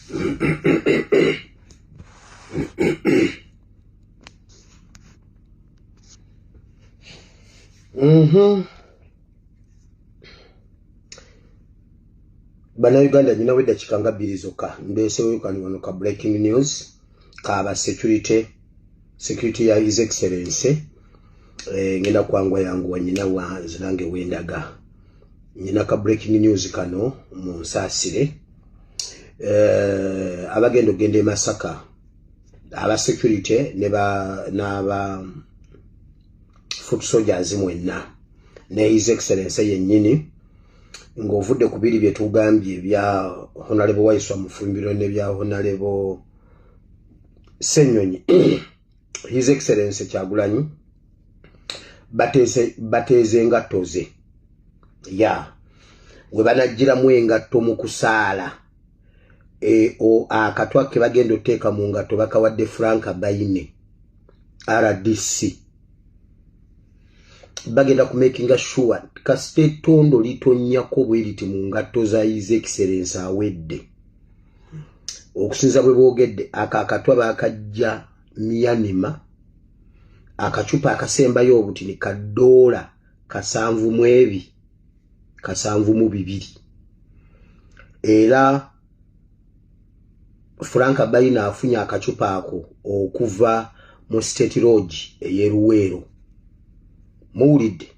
Bana Uganda nyina weda chikanga bilizoka mbesewe kaniwano ka breaking news kaba security ya His Excellency ngenda kwangwa yangu wanyina wa zirange wendaga nyina ka breaking news kano mu nsasire abagendo gende Masaka aba security n'aba foot soldiers mwenna ne His Excellency yennyini ng'ovudde ku biri bye tugambye bya Honorable Waiswa Mufumbiro ne bya Honorable Senyonyi His Excellency Kyagulanyi bateze engatto ze ya we banajjiramu engatto mu kusaala akatwa ke bagenda oteeka mu ngatto bakawadde Frank Baine RDC bagenda ku making sure kasite tondo litonyako bwiriti mu ngatto za His Excellency awedde okusinza bwe boogedde akatwa bakajja Myanima akacupa akasembayo obutini ka $7 7.2 era Frank Baine afunya akacupa ako okuva mu State Lodge eyeruwero muwulidde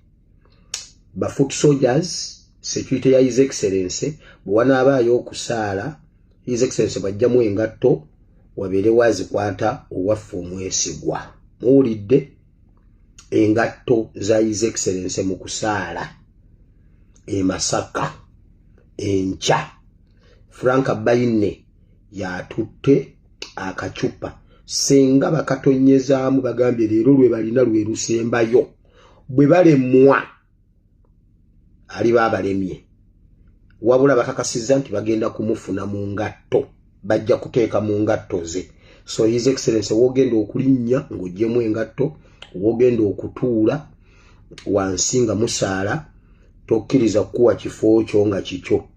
ba foot soldiers security ya His Excellency bwana abayo okusaala His Excellency bajjamu engatto wabere wazikwata owaffe omwesigwa muwulidde engatto za His Excellency mu kusaala Masaka encha Frank Baine yatutte akacupa senga bakatonyezaamu bagambye leero lwe balina lwe lusembayo bwe balemwa ali babalemye wabula bakakasiza nti bagenda kumufuna mu ngatto bajja kuteeka mu ngatto ze so His Excellency wogenda okulinnya ng'ogyemu engatto wogenda okutuula wansi nga musaala tokkiriza kuwa kifo kyo nga kikyo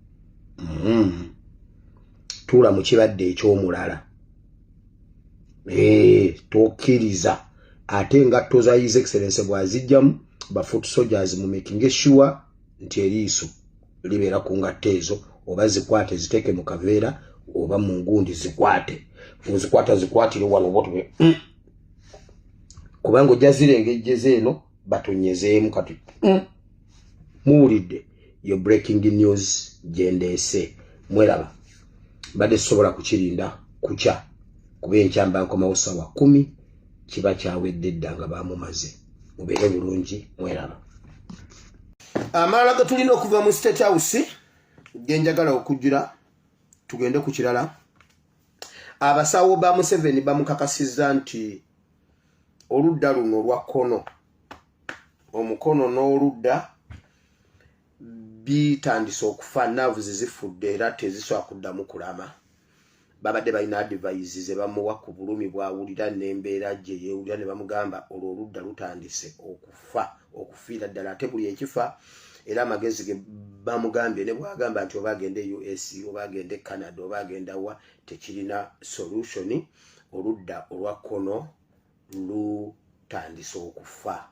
tuula mu kibadde eky'omulala tokkiriza ate engatto za His Excellency bwazijjamu ba foot soldiers mu making sure nti eriiso libeera ku ngatto ezo oba zikwate ziteeke mu kaveera oba mu ngundi zikwate zikwatire wano botwe kubanga ojja zirengejjeze eno batonyezeemu kati muwulidde yo breaking news gyendeese mweraba badde sobola kukirinda kucha kuba enkyamba nkomawo ssaawa 10 kiba kyawedde dda nga bamumaze mubeere bulungi mweraba amalala ga tulina okuva mu State House genjagala okujjira tugende ku kirala abasawo ba Museveni bamukakasizza nti oludda luno lwa kkono omukono n'oludda bitandise okufa naavu zifudde era tezisobola kuddamu kulama babadde balina advice ze bamuwa ku bulumi bwawulira n'embeera gye yeewulira ne bamugamba olwo oludda lutandise okufiira ddala ate buli ekifa era amagezi ge bamugambye ne bwagamba nti oba agenda US oba agenda Canada oba agenda wa tekirina solution oludda olwa kkono lutandise okufa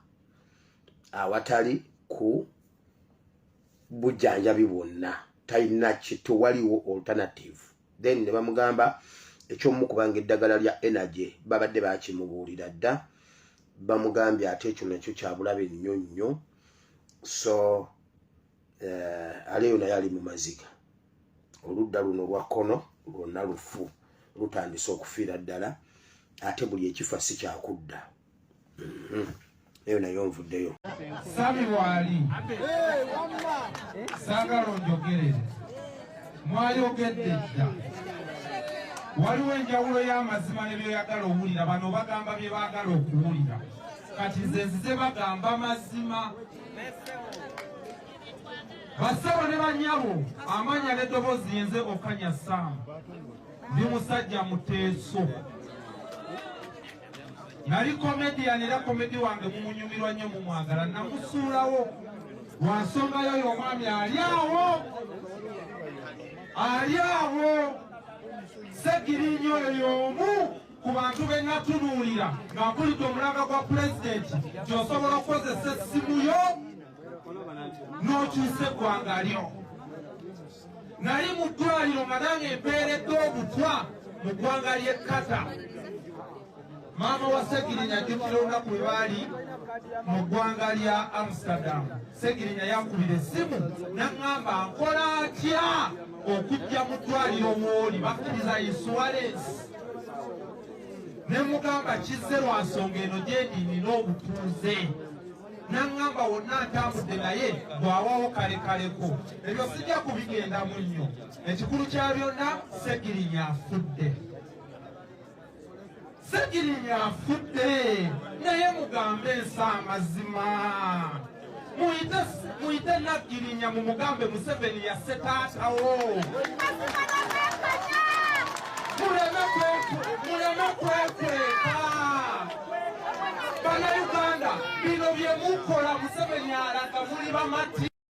awatali ku bujjanjabi bwonna talina kitu waliwo alternative then ne bamugamba ekyomu kubanga eddagala lya energy babadde bakimubuulira dda bamugambye ate ekyo nakyo kyabulabe nnyo nnyo so aleyo naye ali mu maziga oludda luno lwa kkono lwonna lufu lutandise okufiira ddala ate buli ekifa si kyakudda eyo naye onvuddeyo sabi waali saagala onjogerere mwayogedde dda waliwo enjawulo y'amazima ne byoyagala owulira bano bagamba bye baagala okuwulira kati nze nzize bagamba mazima bassebo ne banyabo amanya n'eddoboozi yenze okanya Saamu ndi musajja muteeso nali comedian era komedi wange mumunyumirwa nnyo mumwagala namusuulawo lwa nsonga y'oyo omwami ali awo Ssegirinnya oyo y'omu ku bantu be natunuulira nga mpulidde omulanga gwa pulezidenti gy'osobola okukozesa essimu yo n'okyusa eggwanga lyo. Nali mu ddwaliro nga nange mpeeredde obutwa mu ggwanga ly'e Kata. Maama wa Ssegirinnya ajjukira olunaku lwe baali mu ggwanga lya Amsterdam. Ssegirinnya yankubira essimu n'aŋŋamba nkola atya okujja mu ddwaliro mw'oli bakkiriza insuwalensi. Ne mugamba kizze lwa nsonga eno gye ndi nina obutuuze. N'aŋŋamba wonna ntambudde naye bw'awawo kalekaleko. Ebyo sijja kubigendamu nnyo. Ekikulu kya byonna Ssegirinnya afudde. Ssegirinnya afudde naye mugambe ensi amazima. Muyite Nagirinya mumugambe Museveni yasse taatawo. Muleme kwekweka. Bannayuganda bino bye mukola Museveni alaga muli bamati.